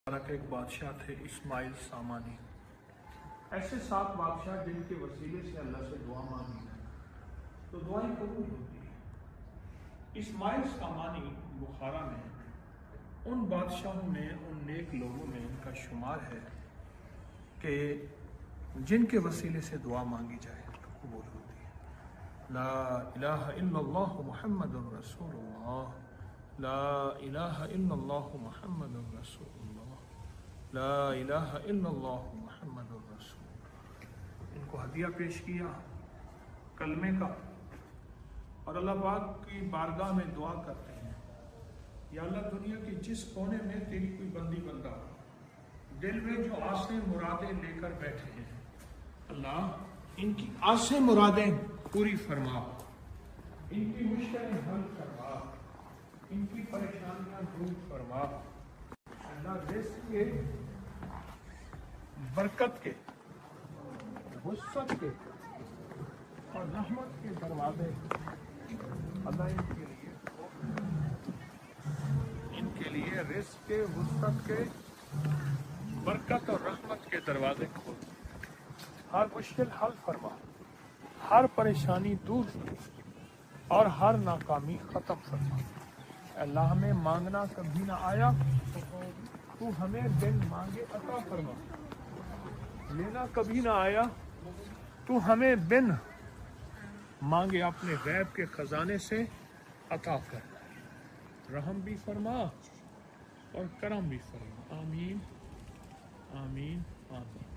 ایک بادشاہ تھے اسماعیل سامانی۔ ایسے 7 بادشاہ جن کے وسیلے سے اللہ سے دعا مانگی تو دعائیں قبول ہوتی ہیں۔ اسماعیل سامانی بخارا میں ان بادشاہوں میں، ان نیک لوگوں میں ان کا شمار ہے کہ جن کے وسیلے سے دعا مانگی جائے تو قبول ہوتی ہے۔ لا الہ الا اللہ محمد رسول اللہ، لا الہ الا اللہ محمد رسول اللہ، لا الہ الا اللہ محمد رسول اللہ۔ ان کو ہدیہ پیش کیا کلمے کا، اور اللہ پاک کی بارگاہ میں دعا کرتے ہیں، یا اللہ دنیا کی جس کونے میں تیری کوئی بندی بندہ ہو، دل میں جو آسیں مرادیں لے کر بیٹھے ہیں، اللہ ان کی آسیں مرادیں پوری فرما، ان کی مشکلیں حل کروا، ان کی پریشانیاں دور فرما۔ اللہ رزق کے، برکت کے، وسعت کے اور رحمت کے دروازے اللہ ان کے لیے رزق کے، وسعت کے، برکت اور رحمت کے دروازے کھول، ہر مشکل حل فرما، ہر پریشانی دور اور ہر ناکامی ختم فرما۔ اللہ ہمیں مانگنا کبھی نہ آیا تو ہمیں بن مانگے عطا فرما، لینا کبھی نہ آیا تو ہمیں بن مانگے اپنے غیب کے خزانے سے عطا فرما، رحم بھی فرما اور کرم بھی فرما۔ آمین آمین آمین۔